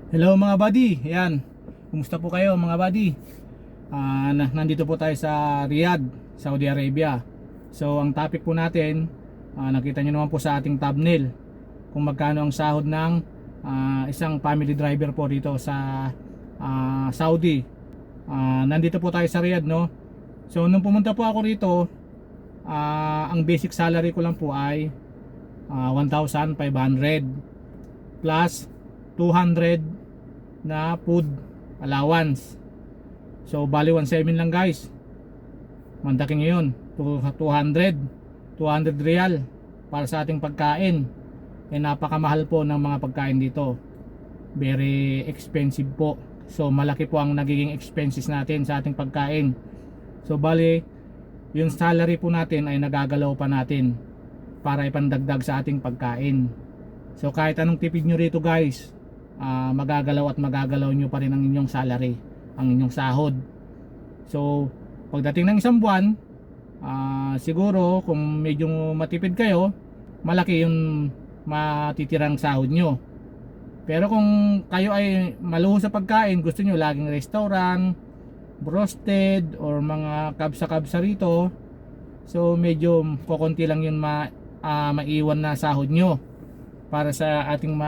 Hello mga buddy, ayan. Kumusta po kayo mga buddy? Nandito po tayo sa Riyadh, Saudi Arabia. So ang topic po natin, nakita nyo naman po sa ating thumbnail kung magkano ang sahod ng isang family driver po dito sa Saudi. Nandito po tayo sa Riyadh, no? So nung pumunta po ako rito, ang basic salary ko lang po ay 1,500 plus 200 na food allowance. So bali 1,700 lang guys. Mandaking ngayon 200 real para sa ating pagkain. Napakamahal po ng mga pagkain dito. Very expensive po. So malaki po ang nagiging expenses natin sa ating pagkain. So bali yung salary po natin ay nagagalaw pa natin para ipandagdag sa ating pagkain. So kahit anong tipid nyo rito guys, magagalaw at magagalaw nyo pa rin ang inyong salary, ang inyong sahod. So pagdating ng isang buwan, siguro kung medyo matipid kayo, malaki yung matitirang sahod nyo. Pero kung kayo ay maluho sa pagkain, gusto nyo laging restaurant, roasted or mga kabsa-kabsa rito, so medyo kokonti lang yun maiwan na sahod nyo para sa ating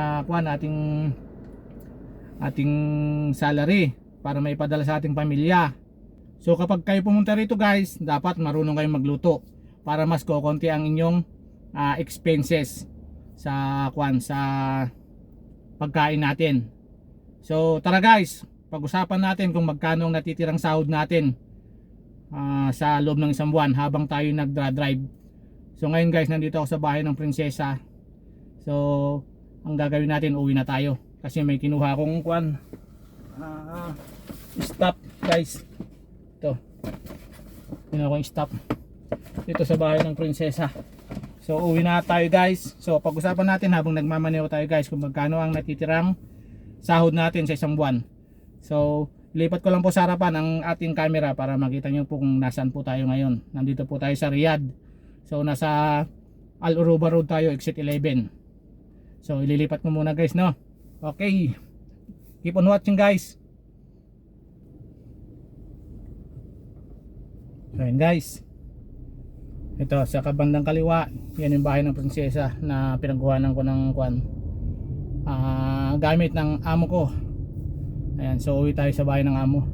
ating salary para maipadala sa ating pamilya. So kapag kayo pumunta rito guys, dapat marunong kayong magluto para mas kokonti ang inyong expenses sa pagkain natin. So tara guys, pag-usapan natin kung magkano ang natitirang sahod natin sa loob ng isang buwan habang tayo nagdra-drive. So ngayon guys, nandito ako sa bahay ng prinsesa. So ang gagawin natin, uwi na tayo kasi may kinuha akong stop guys. Ito, kinuha akong stop dito sa bahay ng prinsesa. So uwi na tayo guys. So pag-usapan natin habang nagmamaneho tayo guys kung magkano ang natitirang sahod natin sa isang buwan. So lipat ko lang po sa harapan ang ating camera para makita nyo po kung nasaan po tayo ngayon. Nandito po tayo sa Riyadh. So nasa Al Uruba Road tayo, exit 11. So ililipat ko muna guys, no? Okay, keep on watching guys. So yun guys, ito sa kabandang kaliwa, yan yung bahay ng prinsesa na pinagkuhanan ko ng gamit ng amo ko. Ayan, so uwi tayo sa bahay ng amo.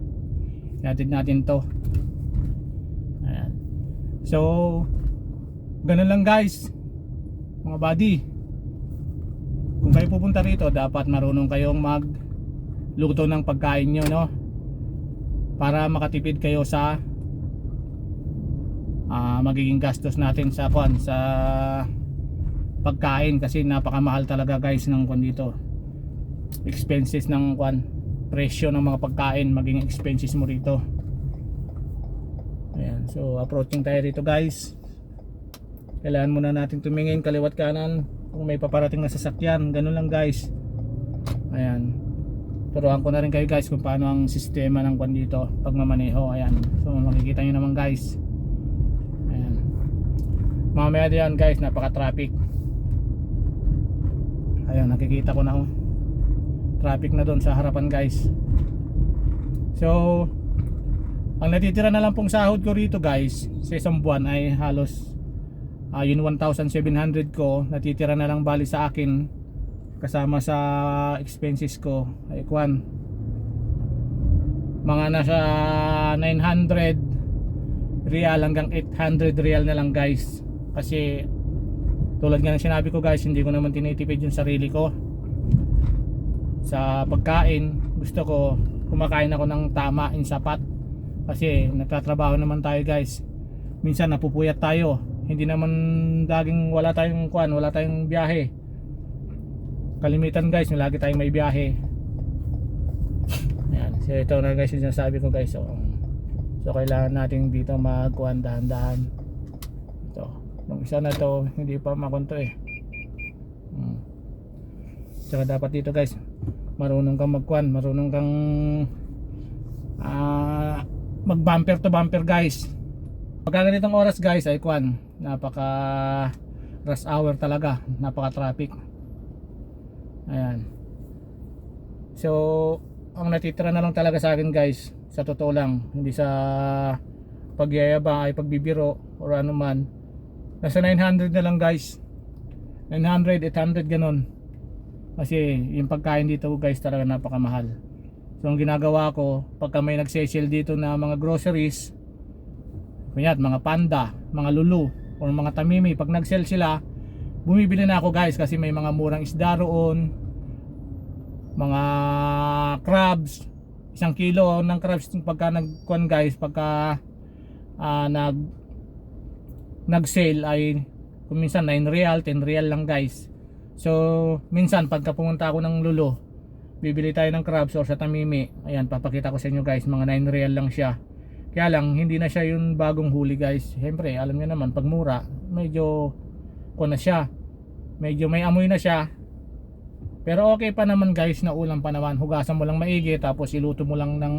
Ihatid natin to. Ayan. So ganun lang guys mga buddy. Kung kayo pupunta rito, dapat marunong kayong magluto ng pagkain nyo, no? Para makatipid kayo sa magiging gastos natin sa pagkain, kasi napakamahal talaga guys ng dito. Expenses ng presyo ng mga pagkain, maging expenses mo rito. Ayan, so approaching tayo rito guys. Kailangan muna natin tumingin kaliwat kanan kung may paparating na sasakyan. Ganun lang guys. Ayan, turuan ko na rin kayo guys kung paano ang sistema ng dito pagmamaneho. Ayan, so makikita nyo naman guys. Ayan, mamaya diyan guys, napaka traffic. Ayan, nakikita ko na traffic na doon sa harapan guys. So ang natitira na lang pong sahod ko rito guys sa isang buwan ay halos yung 1,700 ko natitira na lang bali sa akin, kasama sa expenses ko ay mga nasa 900 real hanggang 800 real na lang guys. Kasi tulad nga ng sinabi ko guys, hindi ko naman tinitipid yung sarili ko sa pagkain. Gusto ko kumakain ako ng tama, in sapat, kasi nagtatrabaho naman tayo guys. Minsan napupuyat tayo, hindi naman daging wala tayong biyahe. Kalimitan guys, lagi tayong may biyahe. Ayan, so ito na guys yung sinasabi ko guys. So kailangan natin dito dahan-dahan. Ito, yung isa na to hindi pa makonto Tsaka dapat dito guys, marunong kang marunong kang mag bumper to bumper guys. Pagka ganitong oras guys ay napaka rush hour talaga, napaka traffic. Ayan. So ang natitira na lang talaga sa akin guys, sa totoo lang, hindi sa pagyayabang ay pagbibiro or ano man, nasa 900 na lang guys, 900, 800 ganun. Kasi yung pagkain dito guys talaga napakamahal. So ang ginagawa ko, pagka may nagse-sale dito na mga groceries, kunyat mga Panda, mga Lulu, or mga Tamimi, pag nag-sale sila, bumibili na ako guys kasi may mga murang isda roon, mga crabs, 1 kilo ng crabs pagka nagkuan guys, pagka nag-sale ay kung minsan 9 real, 10 real lang guys. So minsan pagka pumunta ako ng Lulu, bibili tayo ng crabs or sa Tamimi, ayan papakita ko sa inyo guys, mga 9 real lang siya. Kaya lang hindi na siya yung bagong huli guys. Siyempre alam niyo naman pag mura, medyo kuan na siya, medyo may amoy na siya. Pero okay pa naman guys, na ulam pa naman. Hugasan mo lang maigi, tapos iluto mo lang ng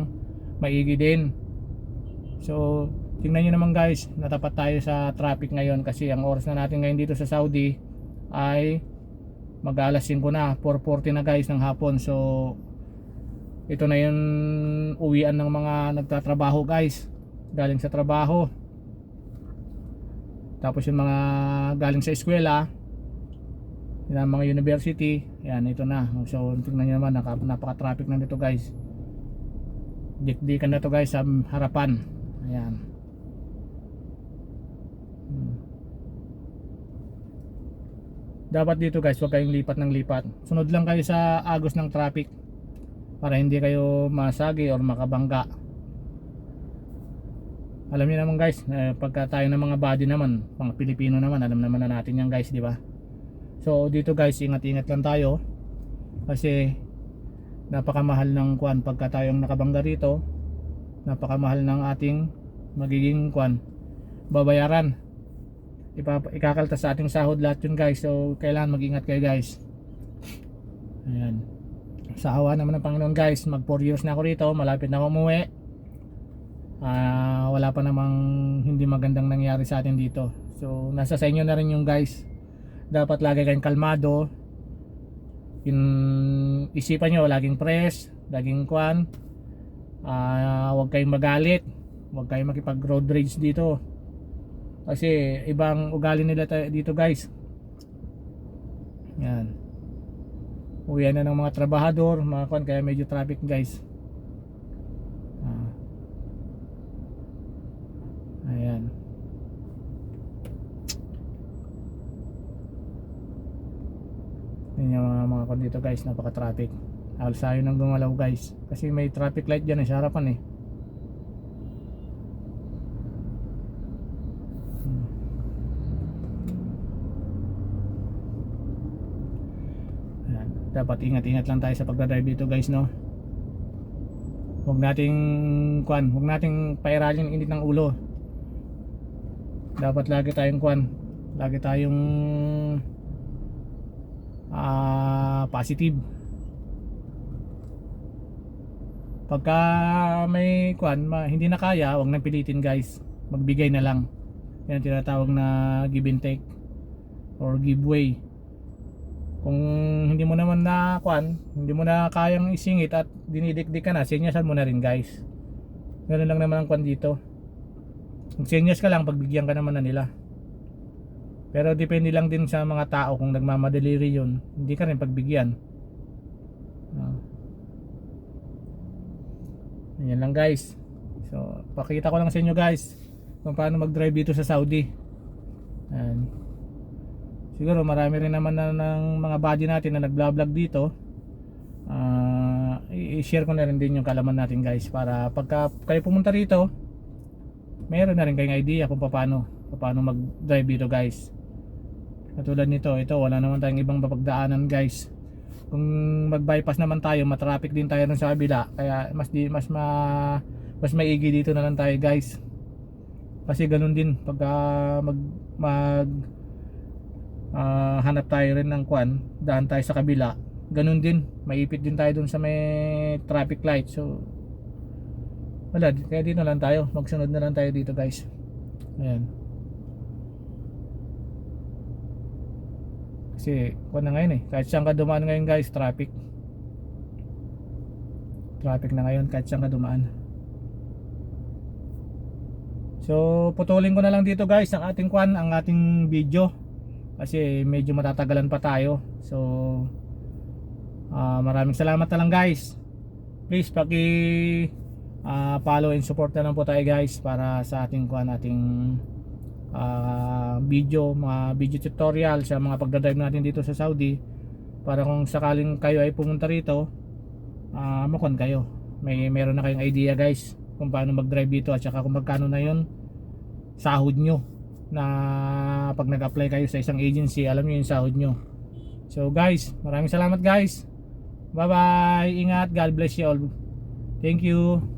maigi din. So tingnan nyo naman guys, natapat tayo sa traffic ngayon kasi ang oras na natin ngayon dito sa Saudi ay mag-alas 5 na, 4:40 na guys ng hapon. So ito na yung uwian ng mga nagtatrabaho guys, galing sa trabaho. Tapos yung mga galing sa eskwela, yung mga university, yan ito na. So tingnan nyo naman, napaka-traffic na dito guys. Dikdikan na to guys sa harapan. Ayan. Dapat dito guys, huwag kayong lipat ng lipat. Sunod lang kayo sa agos ng traffic para hindi kayo masagi or makabangga. Alam niyo naman guys, pagka tayo ng mga body naman, mga Pilipino naman, alam naman na natin yan guys, di ba? So dito guys, ingat-ingat lang tayo kasi napakamahal ng kwan pagka tayong nakabangga rito. Napakamahal ng ating magiging kwan, babayaran. Ikakaltas sa ating sahod lahat yun guys. So kailangan mag-ingat kayo guys. Ayan. Sa awa naman ng Panginoon guys, mag 4 years na ako rito, malapit na ako umuwi. Wala pa namang hindi magandang nangyari sa atin dito. So nasa sa inyo na rin yung guys. Dapat lagi kayong kalmado. Isipan nyo, laging press, laging kwan. Huwag kayong magalit, huwag kayong makipag road rage dito. Kasi ibang ugali nila dito guys. Yan. Uwian na ng mga trabahador, mga kwan, kaya medyo traffic guys. Ayan. Yan yung mga kwan dito guys, napaka traffic. Halos ayaw nang gumalaw guys kasi may traffic light dyan sa harapan eh. Ayan. Dapat ingat-ingat lang tayo sa pagdadrive dito guys, no. Huwag nating pairalin yung init ng ulo. Dapat lagi tayong lagi tayong positive. Pagka may hindi na kaya, huwag nang pilitin guys, magbigay na lang. Yan tinatawag na give and take or giveaway. Kung hindi mo naman na hindi mo na kayang isingit at dinidikdik ka na, senyasan mo na rin guys. Ganoon lang naman ang dito. Kung senyas ka lang, pagbigyan ka naman na nila. Pero depende lang din sa mga tao, kung nagmamadali yun, hindi ka rin pagbigyan. Yan lang guys. So pakita ko lang sa inyo guys kung paano mag-drive dito sa Saudi. Ayan. Siguro marami rin naman ng mga buddy natin na nag-vlog dito. I-share ko na rin din yung kalaman natin guys, para pagka kayo pumunta rito, meron na rin kayong idea kung paano mag-drive dito guys. Katulad nito, ito wala naman tayong ibang mapagdaanan guys. Kung mag-bypass naman tayo, matraffic din tayo rin sa kabila, kaya mas maigi dito na lang tayo guys. Kasi ganun din pagka hanap tayo rin ng daan tayo sa kabila, ganun din, maipit din tayo dun sa may traffic light. So wala, kaya dito na lang tayo, magsunod na lang tayo dito guys. Ayan. Kasi na ngayon kahit saan ka dumaan ngayon guys, traffic. Traffic na ngayon kahit saan ka dumaan. So putulin ko na lang dito guys ang ating video kasi medyo matatagalan pa tayo. So maraming salamat na lang guys. Please follow and support na lang po tayo guys para sa ating mga video tutorial sa mga pagdadrive natin dito sa Saudi, para kung sakaling kayo ay pumunta rito, makon kayo, meron na kayong idea guys kung paano mag-drive dito at saka kung magkano na yon sahod nyo na pag nag-apply kayo sa isang agency, alam nyo yung sahod nyo. So guys, maraming salamat guys. Bye bye, ingat, God bless you all. Thank you.